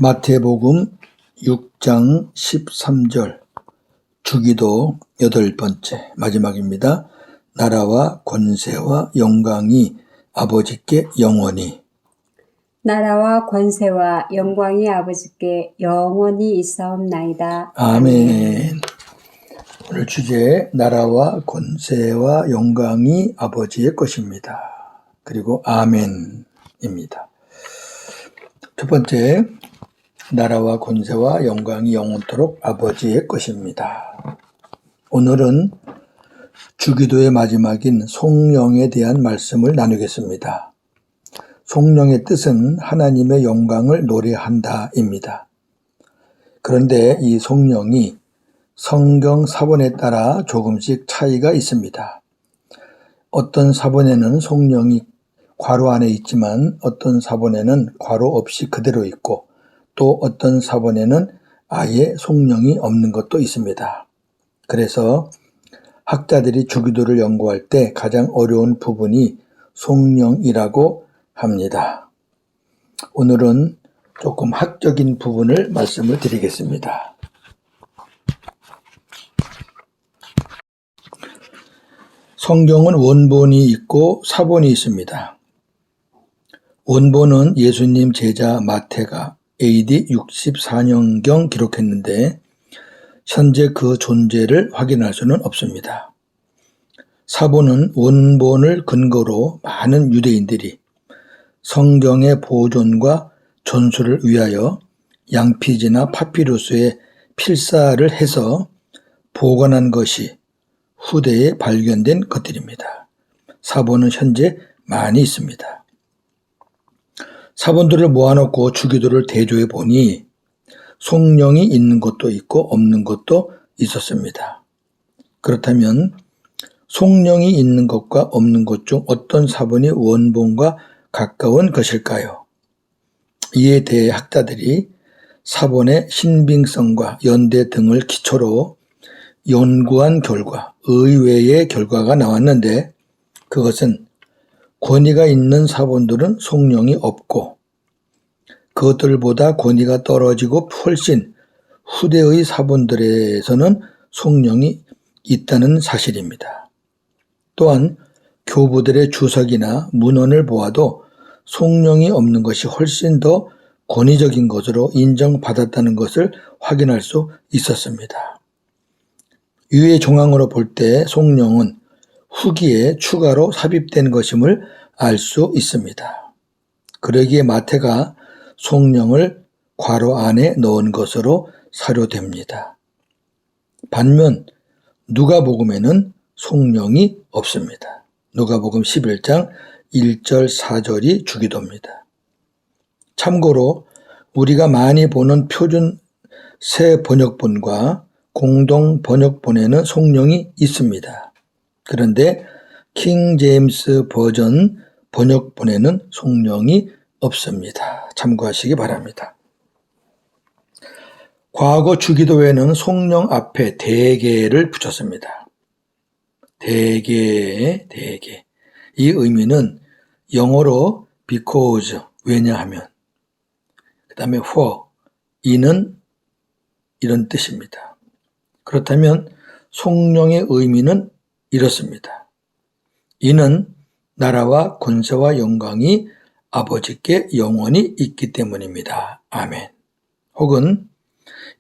마태복음 6장 13절 주기도 8번째 마지막입니다. 나라와 권세와 영광이 아버지께 영원히. 나라와 권세와 영광이 아버지께 영원히 있사옵나이다. 아멘. 오늘 주제 나라와 권세와 영광이 아버지의 것입니다. 그리고 아멘입니다. 첫 번째, 나라와 권세와 영광이 영원토록 아버지의 것입니다. 오늘은 주기도의 마지막인 성령에 대한 말씀을 나누겠습니다. 성령의 뜻은 하나님의 영광을 노래한다입니다. 그런데 이 성령이 성경 사본에 따라 조금씩 차이가 있습니다. 어떤 사본에는 성령이 괄호 안에 있지만 어떤 사본에는 괄호 없이 그대로 있고 또 어떤 사본에는 아예 성령이 없는 것도 있습니다. 그래서 학자들이 주기도를 연구할 때 가장 어려운 부분이 성령이라고 합니다. 오늘은 조금 학적인 부분을 말씀을 드리겠습니다. 성경은 원본이 있고 사본이 있습니다. 원본은 예수님 제자 마태가 AD 64년경 기록했는데 현재 그 존재를 확인할 수는 없습니다. 사본은 원본을 근거로 많은 유대인들이 성경의 보존과 전수를 위하여 양피지나 파피루스에 필사를 해서 보관한 것이 후대에 발견된 것들입니다. 사본은 현재 많이 있습니다. 사본들을 모아놓고 주기도를 대조해 보니 성령이 있는 것도 있고 없는 것도 있었습니다. 그렇다면 성령이 있는 것과 없는 것 중 어떤 사본이 원본과 가까운 것일까요? 이에 대해 학자들이 사본의 신빙성과 연대 등을 기초로 연구한 결과 의외의 결과가 나왔는데 그것은 권위가 있는 사본들은 성령이 없고 그것들보다 권위가 떨어지고 훨씬 후대의 사본들에서는 성령이 있다는 사실입니다. 또한 교부들의 주석이나 문헌을 보아도 성령이 없는 것이 훨씬 더 권위적인 것으로 인정받았다는 것을 확인할 수 있었습니다. 유해 종항으로 볼 때 성령은 후기에 추가로 삽입된 것임을 알 수 있습니다. 그러기에 마태가 성령을 괄호 안에 넣은 것으로 사료됩니다. 반면 누가복음에는 성령이 없습니다. 누가복음 11장 1절 4절이 주기도입니다. 참고로 우리가 많이 보는 표준 새 번역본과 공동 번역본에는 성령이 있습니다. 그런데 킹 제임스 버전 번역본에는 성령이 없습니다. 참고하시기 바랍니다. 과거 주기도에는 성령 앞에 대개를 붙였습니다. 대개. 이 의미는 영어로 because, 왜냐하면, 그 다음에 for, 이는 이런 뜻입니다. 그렇다면 성령의 의미는 이렇습니다. 이는 나라와 권세와 영광이 아버지께 영원히 있기 때문입니다. 아멘. 혹은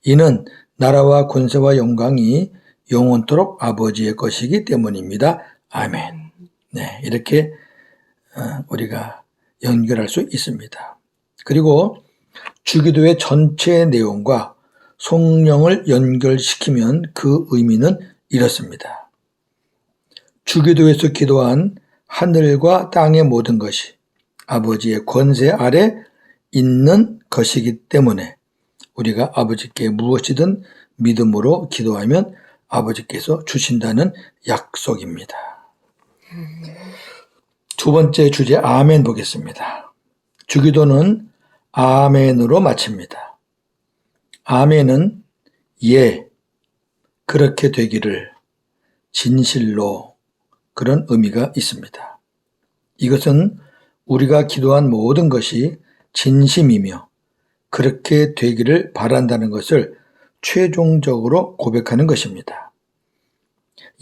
이는 나라와 권세와 영광이 영원토록 아버지의 것이기 때문입니다. 아멘. 네, 이렇게 우리가 연결할 수 있습니다. 그리고 주기도의 전체 내용과 성령을 연결시키면 그 의미는 이렇습니다. 주기도에서 기도한 하늘과 땅의 모든 것이 아버지의 권세 아래 있는 것이기 때문에 우리가 아버지께 무엇이든 믿음으로 기도하면 아버지께서 주신다는 약속입니다. 두 번째 주제 아멘 보겠습니다. 주기도는 아멘으로 마칩니다. 아멘은 예, 그렇게 되기를, 진실로, 그런 의미가 있습니다. 이것은 우리가 기도한 모든 것이 진심이며 그렇게 되기를 바란다는 것을 최종적으로 고백하는 것입니다.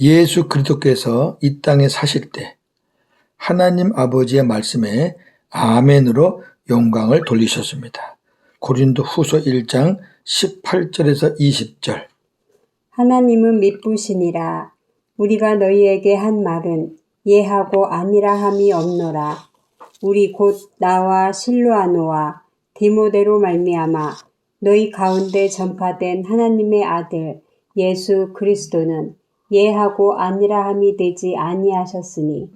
예수 그리스도께서 이 땅에 사실 때 하나님 아버지의 말씀에 아멘으로 영광을 돌리셨습니다. 고린도 후서 1장 18절에서 20절. 하나님은 미쁘시니라. 우리가 너희에게 한 말은 예하고 아니라 함이 없노라. 우리 곧 나와 실로아노와 디모데로 말미암아 너희 가운데 전파된 하나님의 아들 예수 그리스도는 예하고 아니라 함이 되지 아니하셨으니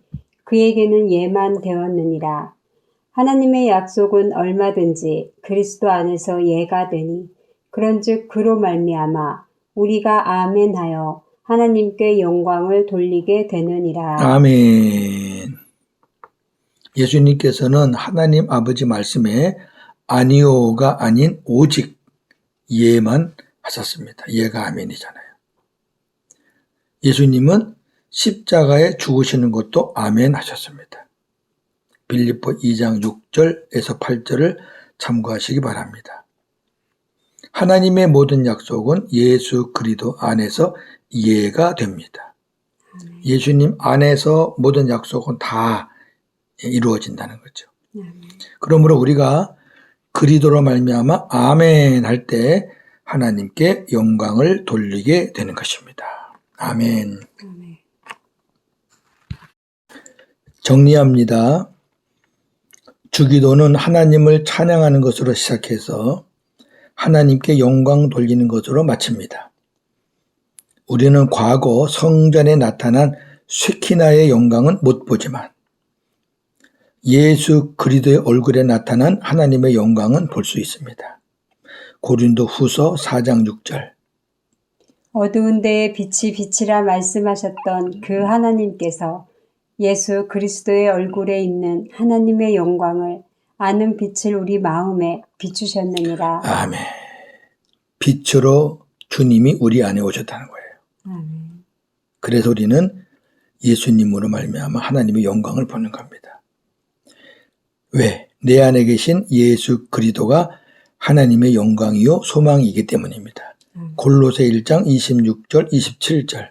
그에게는 예만 되었느니라. 하나님의 약속은 얼마든지 그리스도 안에서 예가 되니 그런즉 그로 말미암아 우리가 아멘하여 하나님께 영광을 돌리게 되느니라. 아멘. 예수님께서는 하나님 아버지 말씀에 아니오가 아닌 오직 예만 하셨습니다. 예가 아멘이잖아요. 예수님은 십자가에 죽으시는 것도 아멘 하셨습니다. 빌립보 2장 6절에서 8절을 참고하시기 바랍니다. 하나님의 모든 약속은 예수 그리스도 안에서 예가 됩니다. 예수님 안에서 모든 약속은 다 이루어진다는 거죠. 그러므로 우리가 그리스도로 말미암아 아멘 할 때 하나님께 영광을 돌리게 되는 것입니다. 아멘. 정리합니다. 주기도는 하나님을 찬양하는 것으로 시작해서 하나님께 영광 돌리는 것으로 마칩니다. 우리는 과거 성전에 나타난 쉐키나의 영광은 못 보지만 예수 그리스도의 얼굴에 나타난 하나님의 영광은 볼 수 있습니다. 고린도 후서 4장 6절. 어두운 데에 빛이 빛이라 말씀하셨던 그 하나님께서 예수 그리스도의 얼굴에 있는 하나님의 영광을 아는 빛을 우리 마음에 비추셨느니라. 아멘. 빛으로 주님이 우리 안에 오셨다는 거예요. 아멘. 그래서 우리는 예수님으로 말미암아 하나님의 영광을 보는 겁니다. 왜? 내 안에 계신 예수 그리스도가 하나님의 영광이요 소망이기 때문입니다. 골로새 1장 26절 27절.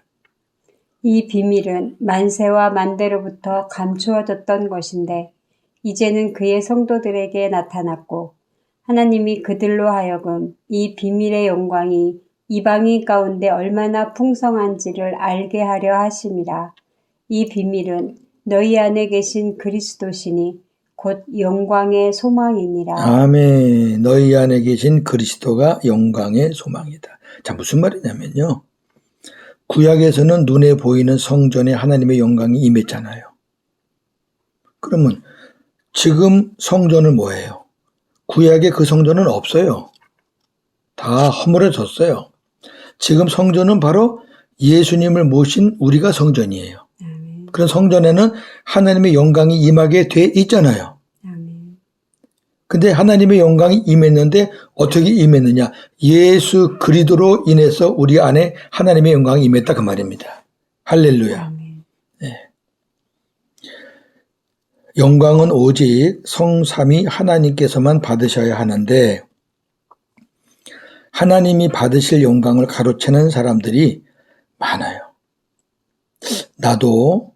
이 비밀은 만세와 만대로부터 감추어졌던 것인데 이제는 그의 성도들에게 나타났고 하나님이 그들로 하여금 이 비밀의 영광이 이방인 가운데 얼마나 풍성한지를 알게 하려 하심이라. 이 비밀은 너희 안에 계신 그리스도시니 곧 영광의 소망이니라. 아멘. 너희 안에 계신 그리스도가 영광의 소망이다. 자, 무슨 말이냐면요. 구약에서는 눈에 보이는 성전에 하나님의 영광이 임했잖아요. 그러면 지금 성전은 뭐예요? 구약에 그 성전은 없어요. 다 허물어졌어요. 지금 성전은 바로 예수님을 모신 우리가 성전이에요. 그런 성전에는 하나님의 영광이 임하게 돼 있잖아요. 근데 하나님의 영광이 임했는데 어떻게 임했느냐? 예수 그리스도로 인해서 우리 안에 하나님의 영광이 임했다 그 말입니다. 할렐루야. 네. 영광은 오직 성삼위 하나님께서만 받으셔야 하는데 하나님이 받으실 영광을 가로채는 사람들이 많아요. 나도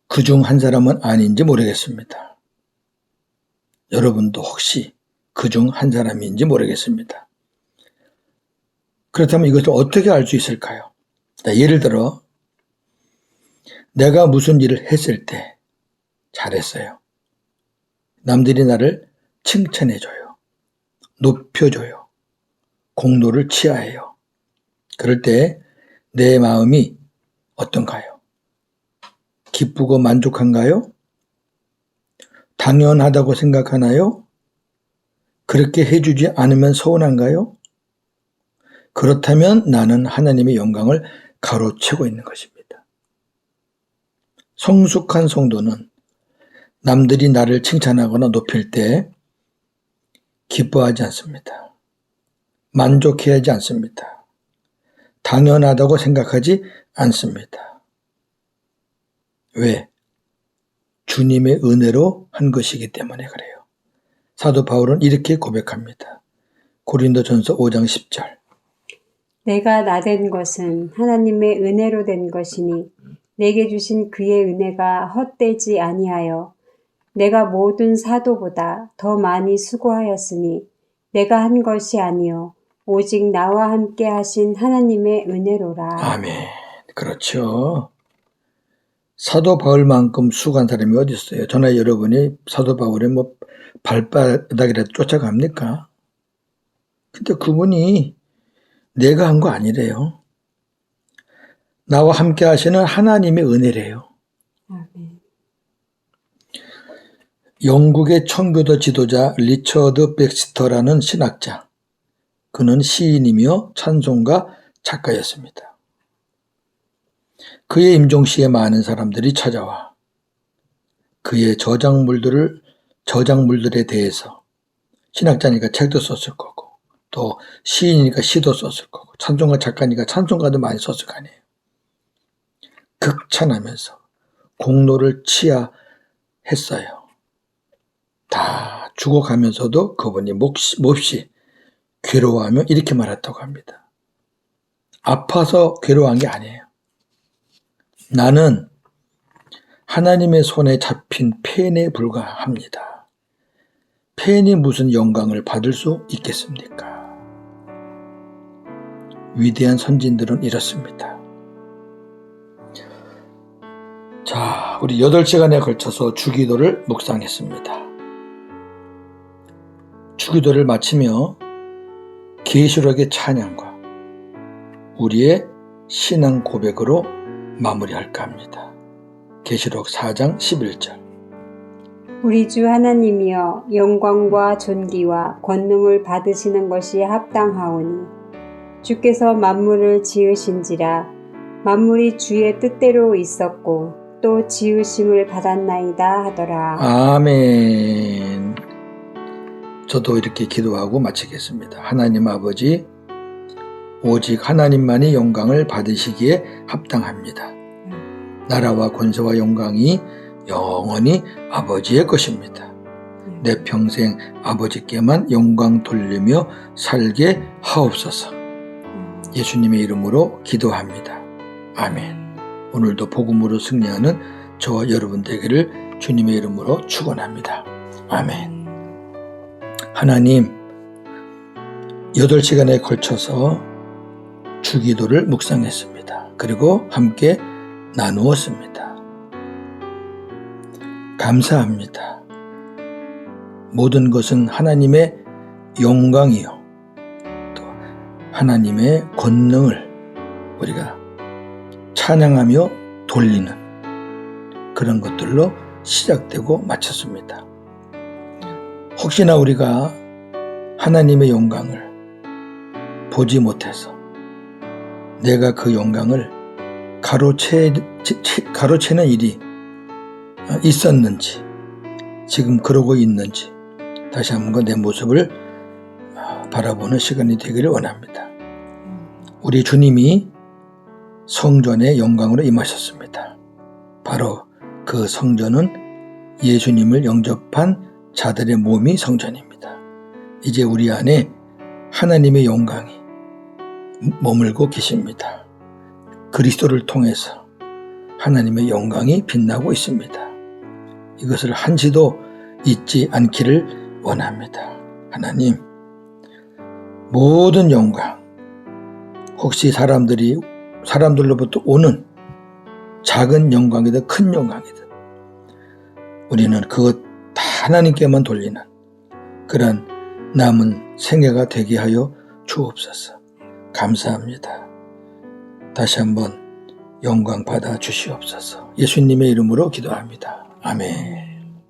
그중 한 사람은 아닌지 모르겠습니다. 여러분도 혹시 그중 한 사람인지 모르겠습니다. 그렇다면 이것을 어떻게 알 수 있을까요? 예를 들어 내가 무슨 일을 했을 때 잘했어요. 남들이 나를 칭찬해줘요. 높여줘요. 공로를 치하해요. 그럴 때 내 마음이 어떤가요? 기쁘고 만족한가요? 당연하다고 생각하나요? 그렇게 해주지 않으면 서운한가요? 그렇다면 나는 하나님의 영광을 가로채고 있는 것입니다. 성숙한 성도는 남들이 나를 칭찬하거나 높일 때 기뻐하지 않습니다. 만족해하지 않습니다. 당연하다고 생각하지 않습니다. 왜? 주님의 은혜로 한 것이기 때문에 그래요. 사도 바울은 이렇게 고백합니다. 고린도전서 5장 10절. 내가 나된 것은 하나님의 은혜로 된 것이니 내게 주신 그의 은혜가 헛되지 아니하여 내가 모든 사도보다 더 많이 수고하였으니 내가 한 것이 아니요 오직 나와 함께 하신 하나님의 은혜로라. 아멘. 그렇죠. 사도 바울만큼 수고한 사람이 어디 있어요? 저나 여러분이 사도 바울의 뭐 발바닥이라도 쫓아갑니까? 근데 그분이 내가 한 거 아니래요. 나와 함께 하시는 하나님의 은혜래요. 아멘. 영국의 청교도 지도자 리처드 백스터라는 신학자. 그는 시인이며 찬송가 작가였습니다. 그의 임종시에 많은 사람들이 찾아와 그의 저작물들에 대해서 신학자니까 책도 썼을 거고 또 시인이니까 시도 썼을 거고 찬송가 작가니까 찬송가도 많이 썼을 거 아니에요. 극찬하면서 공로를 치하했어요. 다 죽어가면서도 그분이 몹시 괴로워하며 이렇게 말했다고 합니다. 아파서 괴로워한 게 아니에요. 나는 하나님의 손에 잡힌 펜에 불과합니다. 펜이 무슨 영광을 받을 수 있겠습니까? 위대한 선진들은 이렇습니다. 자, 우리 8시간에 걸쳐서 주기도를 묵상했습니다. 주기도를 마치며 계시록의 찬양과 우리의 신앙 고백으로 마무리할까 합니다. 계시록 4장 11절. 우리 주 하나님이여 영광과 존귀와 권능을 받으시는 것이 합당하오니 주께서 만물을 지으신지라 만물이 주의 뜻대로 있었고 또 지으심을 받았나이다 하더라. 아멘. 저도 이렇게 기도하고 마치겠습니다. 하나님 아버지, 오직 하나님만이 영광을 받으시기에 합당합니다. 나라와 권세와 영광이 영원히 아버지의 것입니다. 내 평생 아버지께만 영광 돌리며 살게 하옵소서. 예수님의 이름으로 기도합니다. 아멘. 오늘도 복음으로 승리하는 저와 여러분 되기를 주님의 이름으로 축원합니다. 아멘. 하나님, 8시간에 걸쳐서 주기도를 묵상했습니다. 그리고 함께 나누었습니다. 감사합니다. 모든 것은 하나님의 영광이요 또 하나님의 권능을 우리가 찬양하며 돌리는 그런 것들로 시작되고 마쳤습니다. 혹시나 우리가 하나님의 영광을 보지 못해서 내가 그 영광을 가로채는 일이 있었는지 지금 그러고 있는지 다시 한번 내 모습을 바라보는 시간이 되기를 원합니다. 우리 주님이 성전의 영광으로 임하셨습니다. 바로 그 성전은 예수님을 영접한 자들의 몸이 성전입니다. 이제 우리 안에 하나님의 영광이 머물고 계십니다. 그리스도를 통해서 하나님의 영광이 빛나고 있습니다. 이것을 한시도 잊지 않기를 원합니다. 하나님, 모든 영광, 혹시 사람들로부터 오는 작은 영광이든 큰 영광이든 우리는 그것 다 하나님께만 돌리는 그런 남은 생애가 되게 하여 주옵소서. 감사합니다. 다시 한번 영광 받아 주시옵소서. 예수님의 이름으로 기도합니다. 아멘.